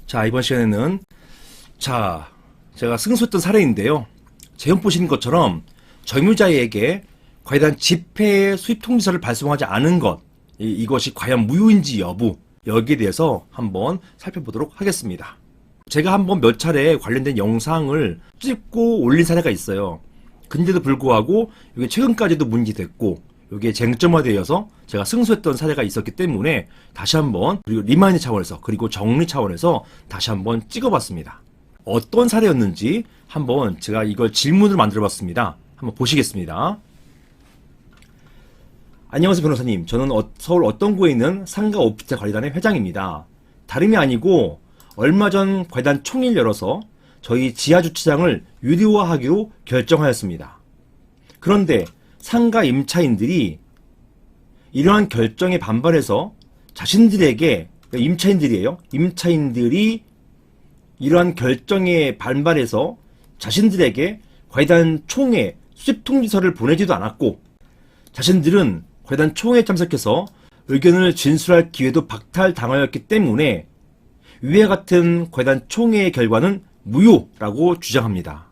자, 이번 시간에는 제가 승소했던 사례인데요. 제목 보시는 것처럼 점유자에게 과연 집회 수입 통지서를 발송하지 않은 것, 이것이 과연 무효인지 여부, 여기에 대해서 한번 살펴보도록 하겠습니다. 제가 한번 몇 차례 관련된 영상을 찍고 올린 사례가 있어요. 근데도 불구하고 이게 최근까지도 문제됐고 이게 쟁점화되어서 제가 승소했던 사례가 있었기 때문에 다시 한번, 그리고 리마인드 차원에서, 그리고 정리 차원에서 다시 한번 찍어봤습니다. 어떤 사례였는지 한번 제가 이걸 질문을 만들어봤습니다. 한번 보시겠습니다. 안녕하세요, 변호사님. 저는 서울 어떤 구에 있는 상가 오피스텔 관리단의 회장입니다. 다름이 아니고 얼마 전 관리단 총회를 열어서 저희 지하 주차장을 유료화하기로 결정하였습니다. 그런데 상가 임차인들이 이러한 결정에 반발해서 자신들에게, 임차인들이에요. 임차인들이 이러한 결정에 반발해서 자신들에게 관리단 총회 수집 통지서를 보내지도 않았고, 자신들은 관리단 총회에 참석해서 의견을 진술할 기회도 박탈당하였기 때문에 위와 같은 관리단 총회의 결과는 무효라고 주장합니다.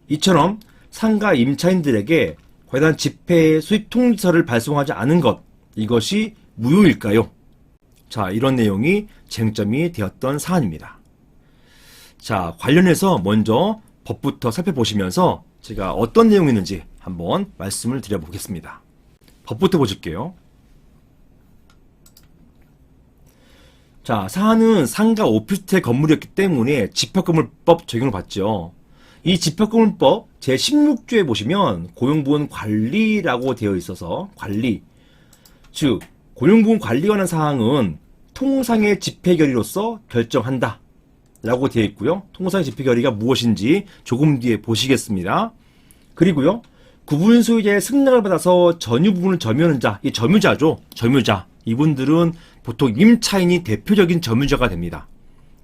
이처럼 상가 임차인들에게 관리단 집회 수입 통지서를 발송하지 않은 것, 이것이 무효일까요? 자, 이런 내용이 쟁점이 되었던 사안입니다. 자, 관련해서 먼저 법부터 살펴보시면서 제가 어떤 내용이 있는지 한번 말씀을 드려보겠습니다. 법부터 보실게요. 자, 사안은 상가 오피스텔 건물이었기 때문에 집합건물법 적용을 받죠. 이 집합건물법 제16조에 보시면 고용부문 관리라고 되어 있어서, 관리, 즉 고용부문 관리에 관한 사항은 통상의 집회결의로서 결정한다 라고 되어 있고요. 통상의 집회결의가 무엇인지 조금 뒤에 보시겠습니다. 그리고요, 구분 소유자의 승낙을 받아서 전유 부분을 점유하는 자, 이 점유자죠. 점유자. 이분들은 보통 임차인이 대표적인 점유자가 됩니다.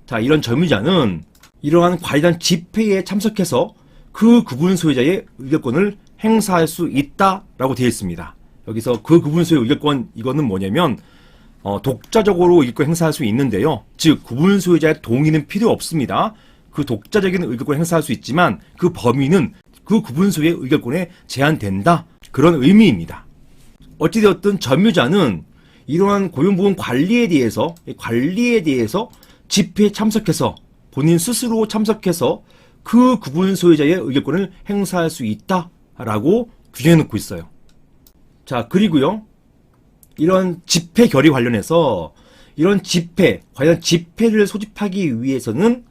자, 이런 점유자는 이러한 관리단 집회에 참석해서 그 구분 소유자의 의결권을 행사할 수 있다라고 되어 있습니다. 여기서 그 구분 소유 의결권, 이거는 뭐냐면 독자적으로 의결권 행사할 수 있는데요. 즉 구분 소유자의 동의는 필요 없습니다. 그 독자적인 의결권을 행사할 수 있지만 그 범위는 그 구분 소유의 의결권에 제한된다, 그런 의미입니다. 어찌되었든 점유자는 이러한 고용부문 관리에 대해서 집회에 참석해서 본인 스스로 참석해서 그 구분 소유자의 의결권을 행사할 수 있다라고 규정해 놓고 있어요. 자, 그리고요, 이런 집회 결의 관련해서 이런 집회, 관련 집회를 소집하기 위해서는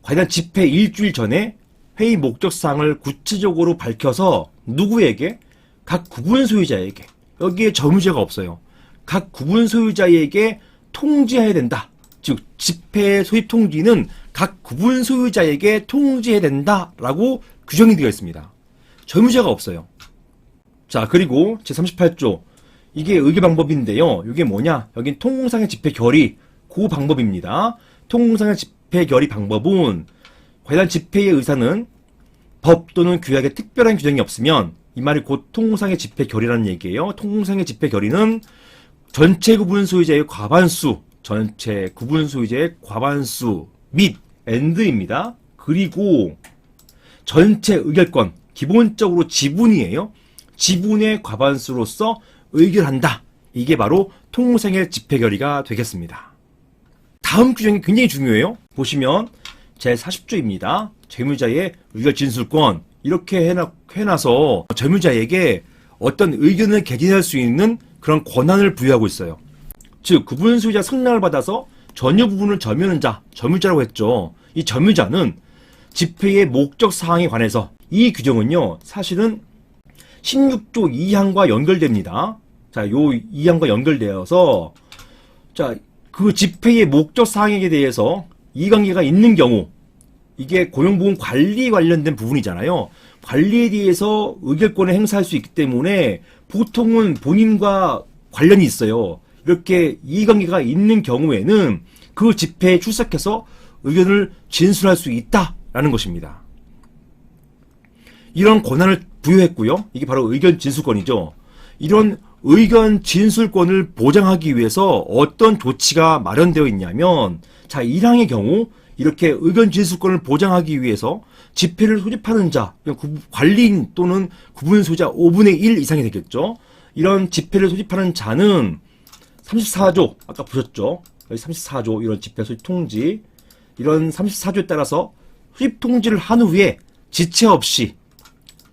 관련 집회 일주일 전에 회의 목적사항을 구체적으로 밝혀서 누구에게? 각 구분 소유자에게, 여기에 점유자가 없어요. 각 구분 소유자에게 통지해야 된다. 즉 집회 소입 통지는 각 구분 소유자에게 통지해야 된다라고 규정이 되어 있습니다. 점유자가 없어요. 자, 그리고 제38조, 이게 의결 방법인데요. 이게 뭐냐? 여긴 통상의 집회 결의, 그 방법입니다. 통상의 집회 결의 방법은 관련 집회의 의사는 법 또는 규약에 특별한 규정이 없으면, 이 말이 곧 통상의 집회 결의라는 얘기예요. 통상의 집회 결의는 전체 구분 소유자의 과반수, 전체 구분 소유자의 과반수 및 엔드입니다. 그리고 전체 의결권, 기본적으로 지분이에요. 지분의 과반수로서 의결한다. 이게 바로 통상의 집회 결의가 되겠습니다. 다음 규정이 굉장히 중요해요. 보시면 제40조입니다. 점유자의 의결 진술권, 이렇게 해놔서 점유자에게 어떤 의견을 개진할 수 있는 그런 권한을 부여하고 있어요. 즉 구분 소유자 승낙을 받아서 전유 부분을 점유하는 자, 점유자라고 했죠. 이 점유자는 집회의 목적 사항에 관해서, 이 규정은요 사실은 16조 2항과 연결됩니다. 자, 요 2항과 연결되어서, 자, 그 집회의 목적 사항에 대해서 이관계가 있는 경우, 이게 고용부문 관리 관련된 부분이잖아요. 관리에 대해서 의결권을 행사할 수 있기 때문에 보통은 본인과 관련이 있어요. 이렇게 이해관계가 있는 경우에는 그 집회에 출석해서 의견을 진술할 수 있다라는 것입니다. 이런 권한을 부여했고요. 이게 바로 의견 진술권이죠. 이런 의견 진술권을 보장하기 위해서 어떤 조치가 마련되어 있냐면, 자, 1항의 경우 이렇게 의견 진술권을 보장하기 위해서 집회를 소집하는 자, 관리인 또는 구분 소유자 5분의 1 이상이 되겠죠. 이런 집회를 소집하는 자는 34조, 아까 보셨죠? 여기 34조, 이런 집회 소집 통지, 이런 34조에 따라서 소집 통지를 한 후에 지체 없이,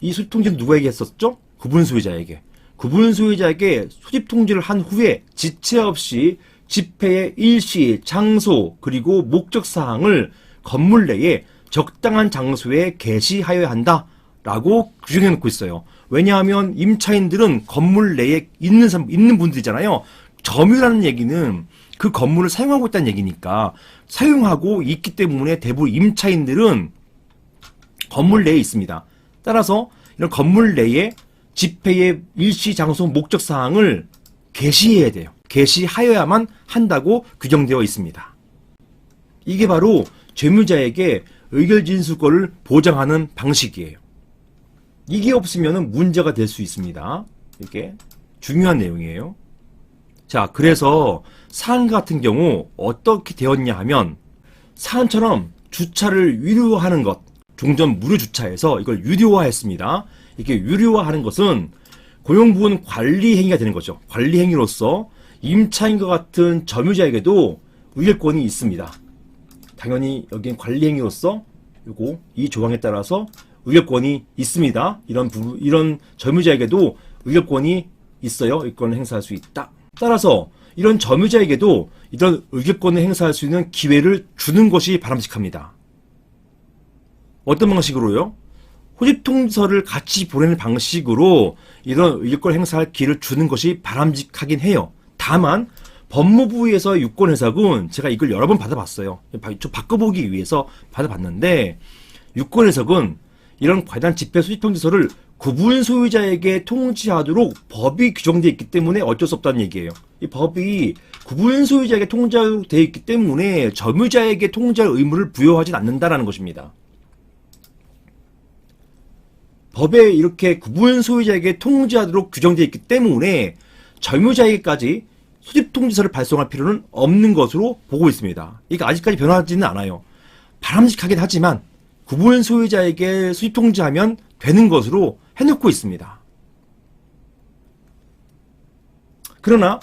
이 소집 통지는 누구에게 했었죠? 구분 소유자에게. 구분 소유자에게 소집 통지를 한 후에 지체 없이 집회의 일시, 장소, 그리고 목적 사항을 건물 내에 적당한 장소에 게시하여야 한다라고 규정해 놓고 있어요. 왜냐하면 임차인들은 건물 내에 있는 분들이잖아요. 점유라는 얘기는 그 건물을 사용하고 있다는 얘기니까, 사용하고 있기 때문에 대부분 임차인들은 건물 내에 있습니다. 따라서 이런 건물 내에 집회의 일시, 장소, 목적 사항을 게시해야 돼요. 게시하여야만 한다고 규정되어 있습니다. 이게 바로 죄무자에게 의견 진술권을 보장하는 방식이에요. 이게 없으면 문제가 될 수 있습니다. 이게 중요한 내용이에요. 자, 그래서 사안 같은 경우 어떻게 되었냐 하면, 사안처럼 주차를 유료화하는 것, 종전 무료 주차에서 이걸 유료화했습니다. 이렇게 유료화하는 것은 고용부분 관리 행위가 되는 거죠. 관리 행위로서 임차인과 같은 점유자에게도 의결권이 있습니다. 당연히 여기는 관리 행위로서 이 조항에 따라서 의결권이 있습니다. 이런 점유자에게도 의결권이 있어요. 의결권을 행사할 수 있다. 따라서 이런 점유자에게도 이런 의결권을 행사할 수 있는 기회를 주는 것이 바람직합니다. 어떤 방식으로요? 호집통지서를 같이 보내는 방식으로 이런 의결권 행사할 기회를 주는 것이 바람직하긴 해요. 다만 법무부에서 유권 해석은 제가 이걸 여러 번 받아봤어요. 좀 바꿔보기 위해서 받아봤는데, 유권 해석은 이런 관련 집회 소집통지서를 구분 소유자에게 통지하도록 법이 규정되어 있기 때문에 어쩔 수 없다는 얘기예요. 이 법이 구분 소유자에게 통지되어 있기 때문에 점유자에게 통지할 의무를 부여하지 않는다라는 것입니다. 법에 이렇게 구분 소유자에게 통지하도록 규정되어 있기 때문에 점유자에게까지 소집통지서를 발송할 필요는 없는 것으로 보고 있습니다. 이게 아직까지 변하지는 않아요. 바람직하긴 하지만 구분 소유자에게 소집통지하면 되는 것으로 해놓고 있습니다. 그러나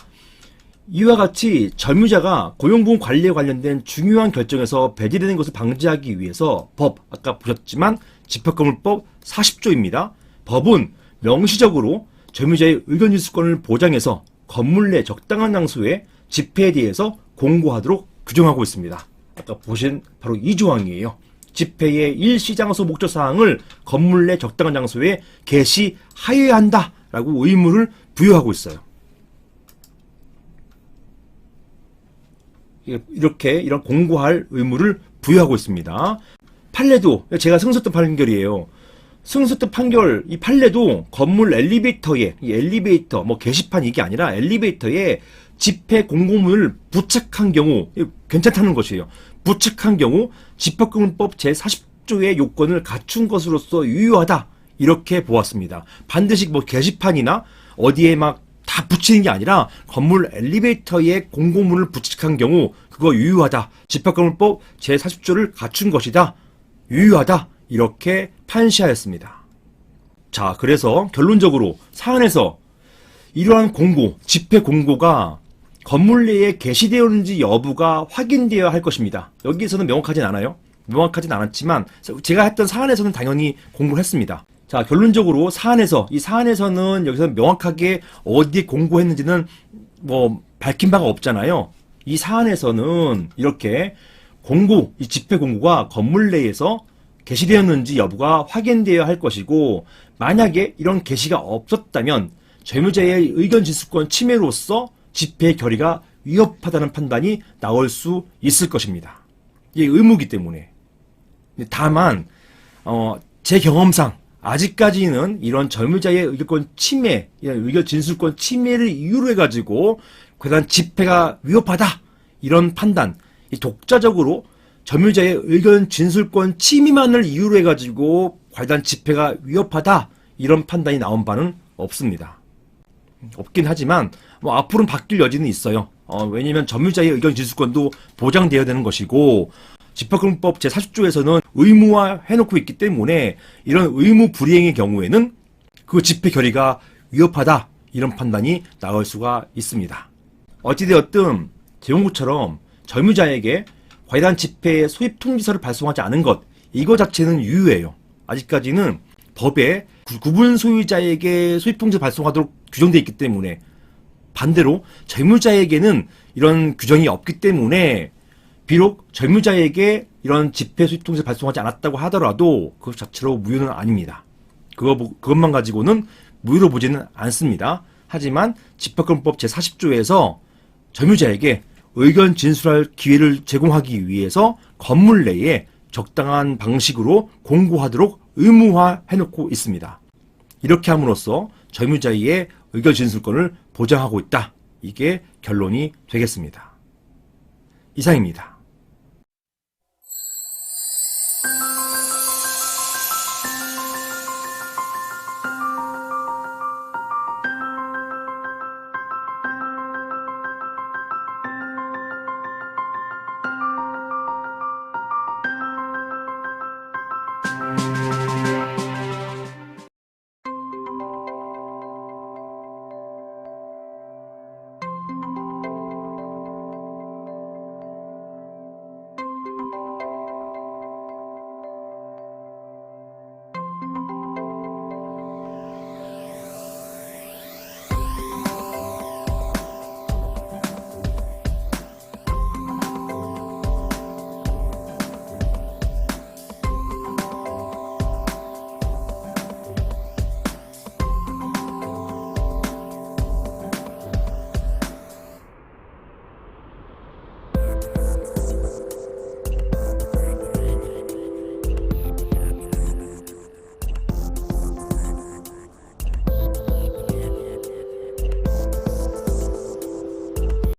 이와 같이 점유자가 고용부분 관리에 관련된 중요한 결정에서 배제되는 것을 방지하기 위해서 아까 보셨지만 집행건물법 40조입니다. 법은 명시적으로 점유자의 의견진술권을 보장해서 건물 내 적당한 장소에 집회에 대해서 공고하도록 규정하고 있습니다. 아까 보신 바로 이 조항이에요. 집회의 일시, 장소, 목적 사항을 건물 내 적당한 장소에 게시하여야 한다라고 의무를 부여하고 있어요. 이런 공고할 의무를 부여하고 있습니다. 판례도 제가 승소했던 판결이에요. 승소했던 판결, 이 판례도 건물 엘리베이터에, 이 엘리베이터, 게시판 이게 아니라 엘리베이터에 집회 공고문을 부착한 경우, 괜찮다는 것이에요. 부착한 경우 집행건물법 제40조의 요건을 갖춘 것으로서 유효하다. 이렇게 보았습니다. 반드시 게시판이나 어디에 다 붙이는 게 아니라 건물 엘리베이터에 공고문을 부착한 경우 그거 유효하다. 집행건물법 제40조를 갖춘 것이다. 유효하다. 이렇게 판시하였습니다. 자, 그래서 결론적으로 사안에서 이러한 공고, 집회 공고가 건물 내에 게시되었는지 여부가 확인되어야 할 것입니다. 여기에서는 명확하진 않아요. 명확하진 않았지만 제가 했던 사안에서는 당연히 공고를 했습니다. 자, 결론적으로 이 사안에서는 여기서 명확하게 어디에 공고했는지는 밝힌 바가 없잖아요. 이 사안에서는 이렇게 이 집회 공고가 건물 내에서 게시되었는지 여부가 확인되어야 할 것이고, 만약에 이런 게시가 없었다면 죄무자의 의견 진술권 침해로서 집회 결의가 위협하다는 판단이 나올 수 있을 것입니다. 이게 의무이기 때문에. 다만 제 경험상 아직까지는 이런 점유자의 의견권 침해, 이런 의견 진술권 침해를 이유로 해가지고 그다음 집회가 위협하다 이런 판단, 독자적으로 점유자의 의견 진술권 침해만을 이유로 해가지고 과연 집회가 위협하다 이런 판단이 나온 바는 없습니다. 없긴 하지만 뭐 앞으로는 바뀔 여지는 있어요. 왜냐면 점유자의 의견 진술권도 보장되어야 되는 것이고 집행검법 제40조에서는 의무화 해놓고 있기 때문에 이런 의무 불이행의 경우에는 그 집회 결의가 위협하다 이런 판단이 나올 수가 있습니다. 어찌되었든 재용구처럼 점유자에게 관련 집회의 소입 통지서를 발송하지 않은 것 이거 자체는 유효해요. 아직까지는 법에 구분 소유자에게 소입 통지 발송하도록 규정되어 있기 때문에 반대로 점유자에게는 이런 규정이 없기 때문에 비록 점유자에게 이런 집회 소입 통지를 발송하지 않았다고 하더라도 그것 자체로 무효는 아닙니다. 그것만 가지고는 무효로 보지는 않습니다. 하지만 집행검법 제40조에서 점유자에게 의견 진술할 기회를 제공하기 위해서 건물 내에 적당한 방식으로 공고하도록 의무화해놓고 있습니다. 이렇게 함으로써 점유자의 의견 진술권을 보장하고 있다. 이게 결론이 되겠습니다. 이상입니다.